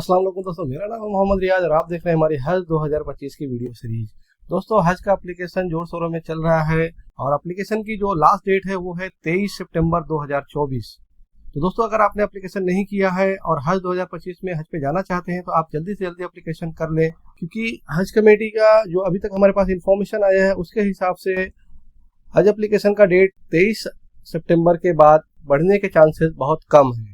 अस्सलाम वालेकुम दोस्तों, मेरा नाम है मोहम्मद रियाज और आप देख रहे हैं हमारी हज 2025 की वीडियो सीरीज। दोस्तों, हज का एप्लीकेशन जोर शोरों में चल रहा है और एप्लीकेशन की जो लास्ट डेट है वो है 23 सितंबर 2024। तो दोस्तों, अगर आपने एप्लीकेशन नहीं किया है और हज 2025 में हज पे जाना चाहते हैं तो आप जल्दी से जल्दी एप्लीकेशन कर लें, क्योंकि हज कमेटी का जो अभी तक हमारे पास इंफॉर्मेशन आया है उसके हिसाब से हज एप्लीकेशन का डेट 23 सितंबर के बाद बढ़ने के चांसेस बहुत कम है।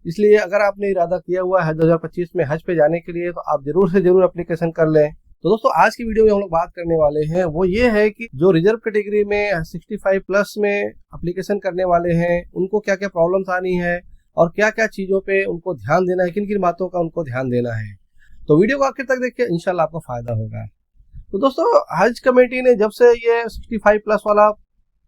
इसलिए अगर आपने इरादा किया हुआ है हज 2025 में हज पे जाने के लिए तो आप जरूर से जरूर एप्लीकेशन कर लें। तो दोस्तों, आज की वीडियो में हम लोग बात करने वाले हैं वो ये है कि जो रिजर्व कैटेगरी में 65 प्लस में एप्लीकेशन करने वाले हैं उनको क्या क्या प्रॉब्लम्स आनी है और क्या क्या चीज़ों पे उनको ध्यान देना है, किन किन बातों का उनको ध्यान देना है। तो वीडियो को आखिर तक देखिए, इंशाल्लाह आपको फायदा होगा। तो दोस्तों, हज कमेटी ने जब से ये 65 प्लस वाला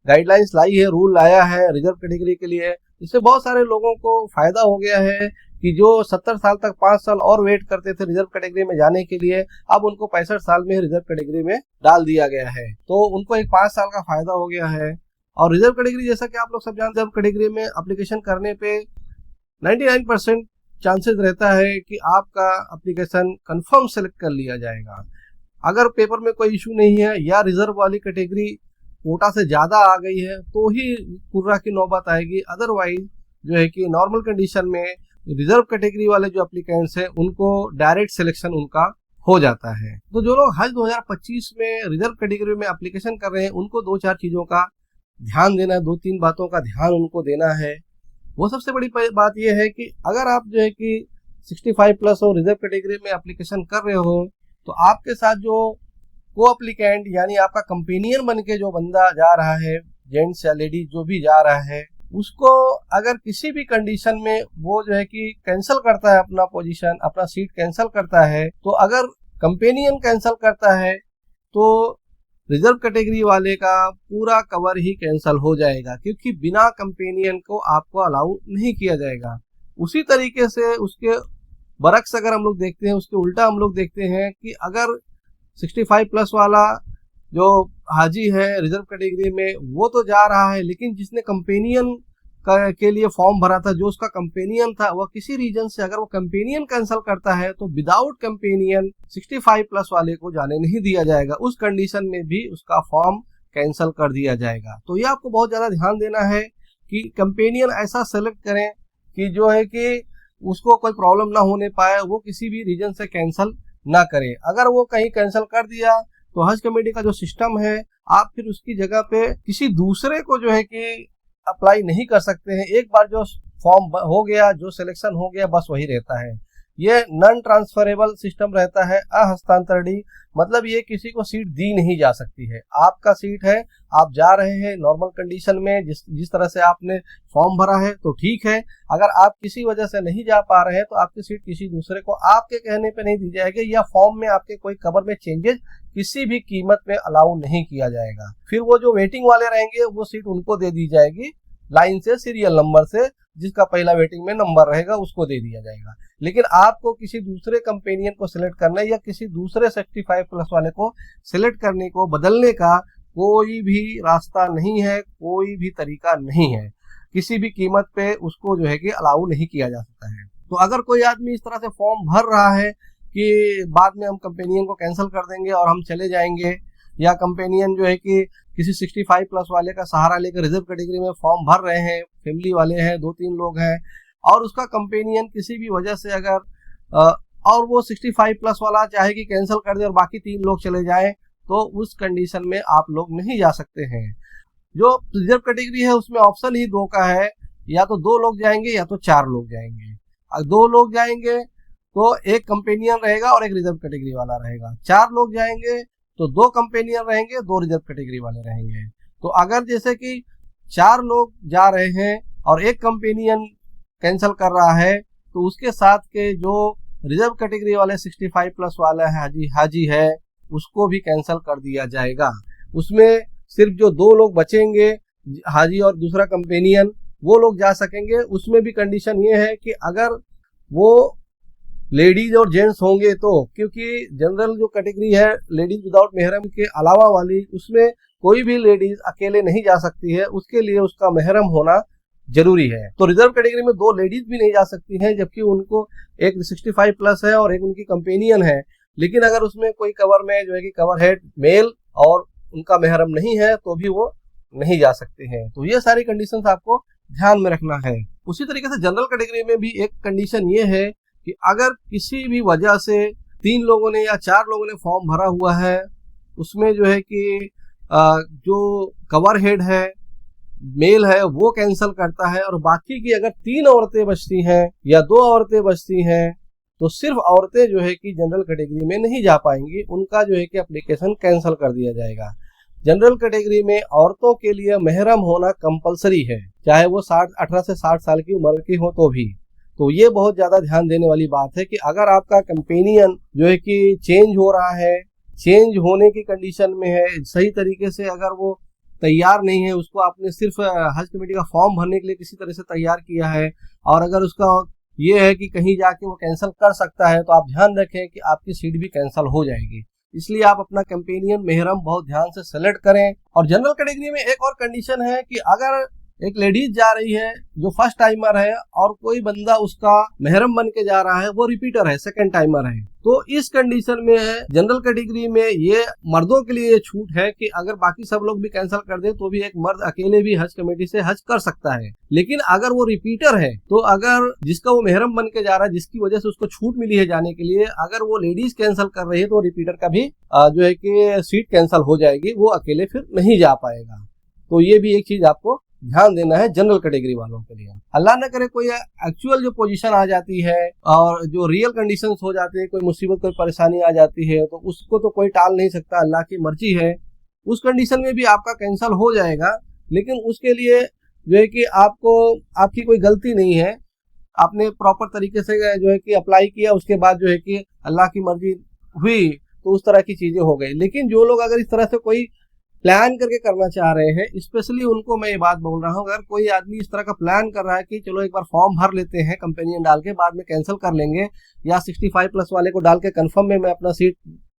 गाइडलाइंस लाई है, रूल लाया है रिजर्व कैटेगरी के लिए, इससे बहुत सारे लोगों को फायदा हो गया है कि जो 70 साल तक 5 साल और वेट करते थे रिजर्व कैटेगरी में जाने के लिए, अब उनको 65 साल में रिजर्व कैटेगरी में डाल दिया गया है। तो उनको एक 5 साल का फायदा हो गया है। और रिजर्व कैटेगरी, जैसा कि आप लोग सब जानते हैं, रिजर्व कैटेगरी में एप्लीकेशन करने पे 99% चांसेस रहता है कि आपका एप्लीकेशन कंफर्म सेलेक्ट कर लिया जाएगा। अगर पेपर में कोई इशू नहीं है या रिजर्व वाली कैटेगरी कोटा से ज्यादा आ गई है तो ही कुर्रा की नौबत आएगी। अदरवाइज जो है कि नॉर्मल कंडीशन में रिजर्व कैटेगरी वाले जो एप्लीकेंट्स हैं उनको डायरेक्ट सिलेक्शन उनका हो जाता है। तो जो लोग हज 2025 में रिजर्व कैटेगरी में एप्लीकेशन कर रहे हैं उनको 2-4 चीजों का ध्यान देना है, 2-3 बातों का ध्यान उनको देना है। वो सबसे बड़ी बात यह है कि अगर आप जो है कि 65 प्लस और रिजर्व कैटेगरी में एप्लीकेशन कर रहे हो तो आपके साथ जो को एप्लीकेंट यानी आपका कंपेनियन बन के जो बंदा जा रहा है, जेंट्स या लेडीज जो भी जा रहा है, उसको अगर किसी भी कंडीशन में वो जो है कि कैंसिल करता है अपना पोजीशन, अपना सीट कैंसिल करता है, तो अगर कंपेनियन कैंसिल करता है तो रिजर्व कैटेगरी वाले का पूरा कवर ही कैंसिल हो जाएगा, क्योंकि बिना कंपेनियन को आपको अलाउ नहीं किया जाएगा। उसी तरीके से उसके बरक्स अगर हम लोग देखते हैं, उसके उल्टा हम लोग देखते हैं कि अगर 65 प्लस वाला जो हाजी है रिजर्व कैटेगरी में वो तो जा रहा है, लेकिन जिसने कंपेनियन के लिए फॉर्म भरा था, जो उसका कंपेनियन था, वह किसी रीजन से अगर वो कंपेनियन कैंसिल करता है तो विदाउट कंपेनियन 65 प्लस वाले को जाने नहीं दिया जाएगा। उस कंडीशन में भी उसका फॉर्म कैंसिल कर दिया जाएगा। तो ये आपको बहुत ज्यादा ध्यान देना है कि कंपेनियन ऐसा सेलेक्ट करें कि जो है कि उसको कोई प्रॉब्लम ना होने पाए, वो किसी भी रीजन से कैंसिल ना करे। अगर वो कहीं कैंसिल कर दिया तो हज कमेटी का जो सिस्टम है, आप फिर उसकी जगह पे किसी दूसरे को जो है कि अप्लाई नहीं कर सकते हैं। एक बार जो फॉर्म हो गया, जो सिलेक्शन हो गया, बस वही रहता है। ये नॉन ट्रांसफरेबल सिस्टम रहता है, अहस्तांतरणीय, मतलब ये किसी को सीट दी नहीं जा सकती है। आपका सीट है, आप जा रहे हैं नॉर्मल कंडीशन में, जिस तरह से आपने फॉर्म भरा है तो ठीक है। अगर आप किसी वजह से नहीं जा पा रहे हैं तो आपकी सीट किसी दूसरे को आपके कहने पे नहीं दी जाएगी, या फॉर्म में आपके कोई कवर में चेंजेस किसी भी कीमत में अलाउ नहीं किया जाएगा। फिर वो जो वेटिंग वाले रहेंगे वो सीट उनको दे दी जाएगी, लाइन से, सीरियल नंबर से, जिसका पहला वेटिंग में नंबर रहेगा उसको दे दिया जाएगा। लेकिन आपको किसी दूसरे कंपेनियन को सिलेक्ट करना है या किसी दूसरे 65 प्लस वाले को सिलेक्ट करने को, बदलने का कोई भी रास्ता नहीं है, कोई भी तरीका नहीं है। किसी भी कीमत पे उसको जो है कि अलाउ नहीं किया जा सकता है। तो अगर कोई आदमी इस तरह से फॉर्म भर रहा है कि बाद में हम कंपेनियन को कैंसिल कर देंगे और हम चले जाएंगे, या कंपेनियन जो है कि किसी 65 प्लस वाले का सहारा लेकर रिजर्व कैटेगरी में फॉर्म भर रहे हैं, फैमिली वाले हैं, 2-3 लोग हैं, और उसका कंपेनियन किसी भी वजह से अगर और वो 65 प्लस वाला चाहे कि कैंसिल कर दे और बाकी 3 लोग चले जाएं, तो उस कंडीशन में आप लोग नहीं जा सकते हैं। जो रिजर्व कैटेगरी है उसमें ऑप्शन ही 2 का है, या तो 2 लोग जाएंगे या तो 4 लोग जाएंगे। अगर 2 लोग जाएंगे तो एक कंपेनियन रहेगा और एक रिजर्व कैटेगरी वाला रहेगा। 4 लोग जाएंगे तो 2 कंपेनियन रहेंगे, 2 रिजर्व कैटेगरी वाले रहेंगे। तो अगर जैसे कि 4 लोग जा रहे हैं और एक कंपेनियन कैंसिल कर रहा है तो उसके साथ के जो रिजर्व कैटेगरी वाले 65 प्लस वाला है, हाजी है, उसको भी कैंसिल कर दिया जाएगा। उसमें सिर्फ जो 2 लोग बचेंगे, हाजी और दूसरा कंपेनियन, वो लोग जा सकेंगे। उसमें भी कंडीशन ये है कि अगर वो लेडीज और जेंट्स होंगे तो, क्योंकि जनरल जो कैटेगरी है लेडीज विदाउट मेहरम के अलावा वाली, उसमें कोई भी लेडीज अकेले नहीं जा सकती है, उसके लिए उसका मेहरम होना जरूरी है। तो रिजर्व कैटेगरी में 2 लेडीज भी नहीं जा सकती हैं, जबकि उनको एक 65 प्लस है और एक उनकी कंपेनियन है, लेकिन अगर उसमें कोई कवर में जो है कि कवर हेड मेल और उनका महरम नहीं है तो भी वो नहीं जा सकते हैं। तो ये सारी कंडीशंस आपको ध्यान में रखना है। उसी तरीके से जनरल कैटेगरी में भी एक कंडीशन ये है कि अगर किसी भी वजह से 3 लोगों ने या 4 लोगों ने फॉर्म भरा हुआ है, उसमें जो है कि जो कवर हेड है मेल है वो कैंसिल करता है और बाकी की अगर 3 औरतें बचती हैं या 2 औरतें बचती हैं तो सिर्फ औरतें जो है कि जनरल कैटेगरी में नहीं जा पाएंगी, उनका जो है कि एप्लीकेशन कैंसिल कर दिया जाएगा। जनरल कैटेगरी में औरतों के लिए महरम होना कंपलसरी है, चाहे वो 18 से 60 साल की उम्र की हो तो भी। तो ये बहुत ज्यादा ध्यान देने वाली बात है कि अगर आपका कंपेनियन जो है कि चेंज हो रहा है, चेंज होने की कंडीशन में है, सही तरीके से अगर वो तैयार नहीं है, उसको आपने सिर्फ हज कमेटी का फॉर्म भरने के लिए किसी तरह से तैयार किया है और अगर उसका ये है कि कहीं जाके वो कैंसिल कर सकता है, तो आप ध्यान रखें कि आपकी सीट भी कैंसिल हो जाएगी। इसलिए आप अपना कंपेनियन महरम बहुत ध्यान से सेलेक्ट करें। और जनरल कैटेगरी में एक और कंडीशन है कि अगर एक लेडीज जा रही है जो फर्स्ट टाइमर है और कोई बंदा उसका महरम बन के जा रहा है, वो रिपीटर है, सेकंड टाइमर है, तो इस कंडीशन में जनरल कैटेगरी में ये मर्दों के लिए छूट है कि अगर बाकी सब लोग भी कैंसिल कर दे तो भी एक मर्द अकेले भी हज कमेटी से हज कर सकता है। लेकिन अगर वो रिपीटर है तो अगर जिसका वो महरम बन के जा रहा है, जिसकी वजह से उसको छूट मिली है जाने के लिए, अगर वो लेडीज कैंसिल कर रही है तो रिपीटर का भी जो है कि सीट कैंसिल हो जाएगी, वो अकेले फिर नहीं जा पाएगा। तो ये भी एक चीज आपको ध्यान देना है जनरल कैटेगरी वालों के लिए। अल्लाह न करे कोई एक्चुअल जो पोजीशन आ जाती है और जो रियल कंडीशंस हो जाती है, कोई मुसीबत कोई परेशानी आ जाती है, तो उसको तो कोई टाल नहीं सकता, अल्लाह की मर्जी है। उस कंडीशन में भी आपका कैंसिल हो जाएगा, लेकिन उसके लिए जो है कि आपकी कोई गलती नहीं है, आपने प्रॉपर तरीके से जो है कि अप्लाई किया, उसके बाद जो है कि अल्लाह की मर्जी हुई तो उस तरह की चीजें हो गई। लेकिन जो लोग अगर इस तरह से कोई प्लान करके करना चाह रहे हैं, स्पेशली उनको मैं ये बात बोल रहा हूँ, अगर कोई आदमी इस तरह का प्लान कर रहा है कि चलो एक बार फॉर्म भर लेते हैं कंपेनियन डाल के, बाद में कैंसिल कर लेंगे, या 65 प्लस वाले को डाल के कंफर्म में मैं अपना सीट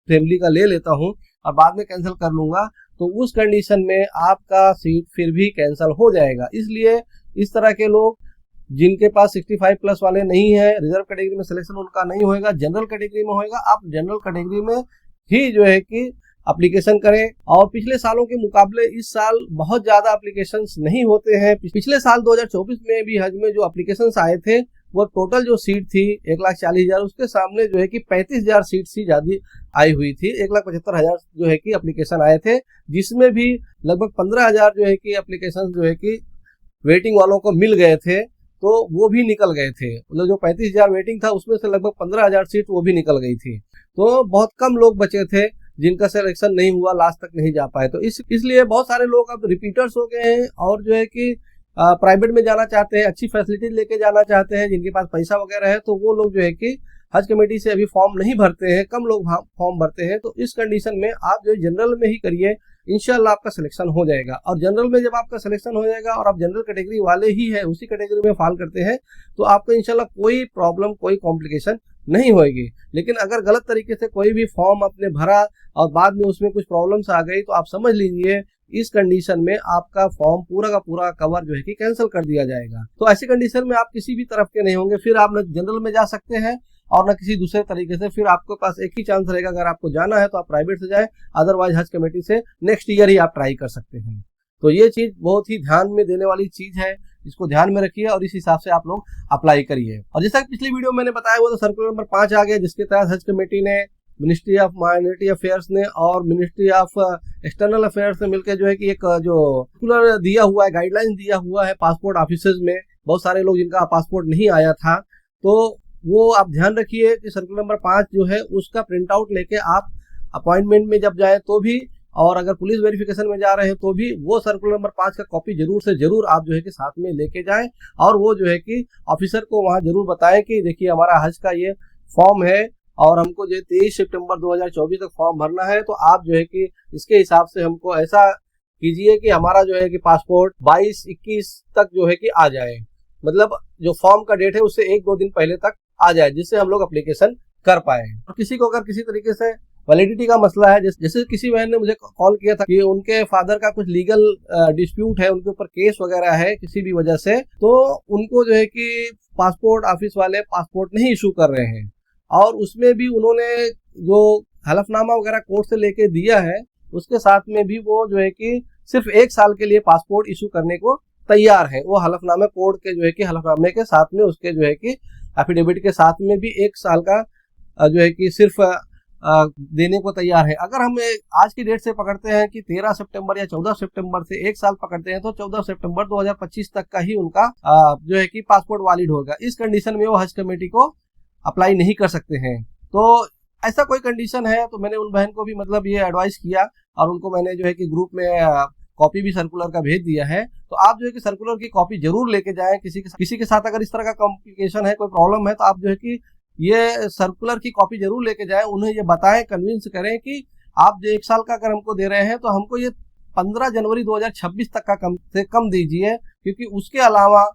फैमिली का ले लेता हूँ और बाद में कैंसिल कर लूंगा, तो उस कंडीशन में आपका सीट फिर भी कैंसिल हो जाएगा। इसलिए इस तरह के लोग जिनके पास 65 प्लस वाले नहीं है, रिजर्व कैटेगरी में सिलेक्शन उनका नहीं होगा, जनरल कैटेगरी में होगा, आप जनरल कैटेगरी में ही जो है कि एप्लीकेशन करें। और पिछले सालों के मुकाबले इस साल बहुत ज्यादा एप्लीकेशंस नहीं होते हैं। पिछले साल 2024 में भी हज में जो एप्लीकेशंस आए थे, वो टोटल जो सीट थी 1,40,000, उसके सामने जो है कि 35,000 सीट सी ज्यादा आई हुई थी। 1,75,000 जो है कि एप्लीकेशन आए थे, जिसमें भी लगभग 15,000 जो है कि एप्लीकेशन जो है कि वेटिंग वालों को मिल गए थे, तो वो भी निकल गए थे। मतलब जो 35,000 वेटिंग था उसमें से लगभग 15,000 सीट वो भी निकल गई थी। तो बहुत कम लोग बचे थे जिनका सिलेक्शन नहीं हुआ, लास्ट तक नहीं जा पाए। तो इसलिए बहुत सारे लोग अब रिपीटर्स हो गए हैं और जो है कि प्राइवेट में जाना चाहते हैं, अच्छी फैसिलिटीज लेके जाना चाहते हैं, जिनके पास पैसा वगैरह है, तो वो लोग जो है कि हज कमेटी से अभी फॉर्म नहीं भरते हैं, कम लोग फॉर्म भरते हैं। तो इस कंडीशन में आप जो जनरल में ही करिए, इंशाल्लाह आपका सिलेक्शन हो जाएगा। और जनरल में जब आपका सिलेक्शन हो जाएगा और आप जनरल कैटेगरी वाले ही है, उसी कैटेगरी में फॉल करते हैं, तो आपको इंशाल्लाह कोई प्रॉब्लम, कोई कॉम्प्लिकेशन नहीं होगी। लेकिन अगर गलत तरीके से कोई भी फॉर्म आपने भरा और बाद में उसमें कुछ प्रॉब्लम्स आ गई, तो आप समझ लीजिए इस कंडीशन में आपका फॉर्म पूरा का पूरा कवर जो है कि कैंसिल कर दिया जाएगा। तो ऐसी कंडीशन में आप किसी भी तरफ के नहीं होंगे, फिर आप न जनरल में जा सकते हैं और न किसी दूसरे तरीके से। फिर आपके पास एक ही चांस रहेगा, अगर आपको जाना है तो आप प्राइवेट से जाए, अदरवाइज हज कमेटी से नेक्स्ट ईयर ही आप ट्राई कर सकते हैं। तो ये चीज बहुत ही ध्यान में देने वाली चीज है, इसको ध्यान में रखिए और इस हिसाब से आप लोग अप्लाई करिए। और जैसा कि पिछली वीडियो मैंने बताया हुआ, तो सर्कुलर नंबर 5 आ गया, जिसके तहत हज कमेटी ने, मिनिस्ट्री ऑफ माइनॉरिटी अफेयर्स ने और मिनिस्ट्री ऑफ एक्सटर्नल अफेयर्स ने मिलकर जो है कि एक जो सर्कुलर दिया हुआ है, गाइडलाइन दिया हुआ है पासपोर्ट ऑफिसर्स में। बहुत सारे लोग जिनका पासपोर्ट नहीं आया था, तो वो आप ध्यान रखिए कि सर्कुलर नंबर 5 जो है उसका प्रिंट आउट लेके आप अपॉइंटमेंट में जब जाए तो भी, और अगर पुलिस वेरिफिकेशन में जा रहे हैं तो भी, वो सर्कुलर नंबर 5 का कॉपी जरूर से जरूर आप जो है कि साथ में लेके जाएं और वो जो है कि ऑफिसर को वहां जरूर बताएं कि देखिए हमारा हज का ये फॉर्म है और हमको जो 23 सितंबर 2024 तक फॉर्म भरना है, तो आप जो है कि इसके हिसाब से हमको ऐसा कीजिए कि हमारा जो है कि पासपोर्ट 22-21 तक जो है कि आ जाए। मतलब जो फॉर्म का डेट है उससे 1-2 दिन पहले तक आ जाए, जिससे हम लोग एप्लीकेशन कर पाए। और किसी को अगर किसी तरीके से वैलिडिटी का मसला है। जैसे किसी बहन ने मुझे कॉल किया था कि उनके फादर का कुछ लीगल डिस्प्यूट है, उनके ऊपर केस वगैरह है किसी भी वजह से, तो उनको जो है कि पासपोर्ट ऑफिस वाले पासपोर्ट नहीं इशू कर रहे हैं, और उसमें भी उन्होंने जो हलफनामा वगैरह कोर्ट से लेके दिया है उसके साथ में भी वो जो है कि सिर्फ 1 साल के लिए पासपोर्ट इशू करने को तैयार है। वो हलफनामे कोर्ट के जो है कि हलफनामे के साथ में उसके जो है कि एफिडेविट के साथ में भी 1 साल का जो है कि सिर्फ देने को तैयार है। अगर हम आज की डेट से पकड़ते हैं कि 13 सितंबर या 14 सितंबर से 1 साल पकड़ते हैं, तो 14 सितंबर 2025 तक का ही उनका जो है कि पासपोर्ट वैलिड होगा। इस कंडीशन में वो हज कमेटी को अप्लाई नहीं कर सकते हैं। तो ऐसा कोई कंडीशन है तो मैंने उन बहन को भी मतलब ये एडवाइस किया, और उनको मैंने जो है कि ग्रुप में कॉपी भी सर्कुलर का भेज दिया है। तो आप जो है कि सर्कुलर की कॉपी जरूर लेके जाएं। किसी के साथ अगर इस तरह का कॉम्प्लिकेशन है, कोई प्रॉब्लम है, तो आप जो है कि ये सर्कुलर की कॉपी जरूर लेके जाएं। उन्हें ये बताएं, कन्विंस करें कि आप जो 1 साल का अगर हमको दे रहे हैं तो हमको ये 15 जनवरी 2026 तक का कम से कम दीजिए, क्योंकि उसके अलावा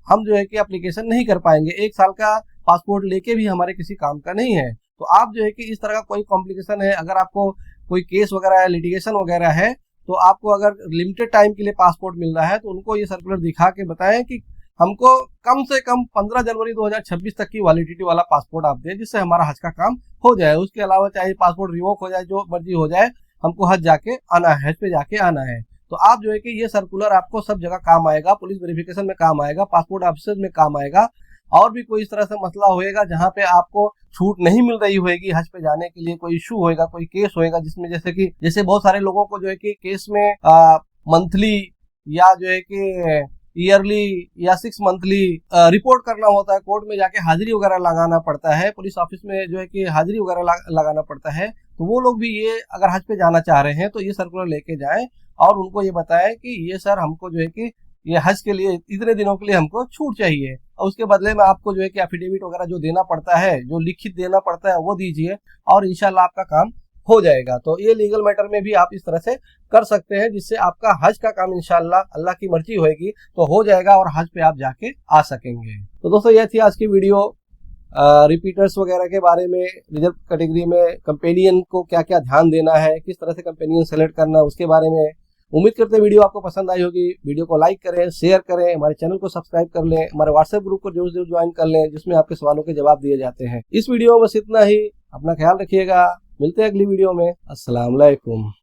हम जो है कि एप्लीकेशन नहीं कर पाएंगे। 1 साल का पासपोर्ट लेके भी हमारे किसी काम का नहीं है। तो आप जो है कि इस तरह का कोई कॉम्प्लिकेशन है, अगर आपको कोई केस वगैरह है, लिटिगेशन वगैरह है, तो आपको अगर लिमिटेड टाइम के लिए पासपोर्ट मिल रहा है तो उनको ये सर्कुलर दिखा के बताएं कि हमको कम से कम 15 जनवरी 2026 तक की वैलिडिटी वाला पासपोर्ट आप दें, जिससे हमारा हज का काम हो जाए। उसके अलावा चाहे पासपोर्ट रिवोक हो जाए, जो मर्जी हो जाए, हमको हज जाके आना है, हज पे जाके आना है। तो आप जो है कि ये सर्कुलर आपको सब जगह काम आएगा, पुलिस वेरिफिकेशन में काम आएगा, पासपोर्ट ऑफिसर्स में काम आएगा, और भी कोई इस तरह से मसला होएगा जहां पे आपको छूट नहीं मिल रही होगी हज पे जाने के लिए, कोई इशू होएगा, कोई केस होएगा जिसमें जैसे बहुत सारे लोगों को जो है कि केस में मंथली या जो है कि ईयरली या 6 मंथली रिपोर्ट करना होता है, कोर्ट में जाके हाजिरी वगैरह लगाना पड़ता है, पुलिस ऑफिस में जो है कि हाजिरी वगैरह लगाना पड़ता है। तो वो लोग भी ये अगर हज पे जाना चाह रहे हैं तो ये सर्कुलर लेके जाएं, और उनको ये बताएं कि ये सर हमको जो है कि ये हज के लिए इतने दिनों के लिए हमको छूट चाहिए, और उसके बदले में आपको जो है कि एफिडेविट वगैरह जो देना पड़ता है, जो लिखित देना पड़ता है, वो दीजिए, और इंशाल्लाह आपका काम हो जाएगा। तो ये लीगल मैटर में भी आप इस तरह से कर सकते हैं, जिससे आपका हज का काम इंशाल्लाह अल्लाह की मर्जी होगी तो हो जाएगा, और हज पे आप जाके आ सकेंगे। तो दोस्तों ये थी आज की वीडियो रिपीटर्स वगैरह के बारे में, रिजर्व कैटेगरी में कंपेनियन को क्या क्या ध्यान देना है, किस तरह से कंपेनियन सेलेक्ट करना, उसके बारे में। उम्मीद करते हैं वीडियो आपको पसंद आई होगी। वीडियो को लाइक करें, शेयर करें, हमारे चैनल को सब्सक्राइब कर लें, हमारे व्हाट्सएप ग्रुप को जरूर ज्वाइन कर लें, जिसमें आपके सवालों के जवाब दिए जाते हैं। इस वीडियो में बस इतना ही। अपना ख्याल रखिएगा, मिलते हैं अगली वीडियो में। अस्सलाम वालेकुम।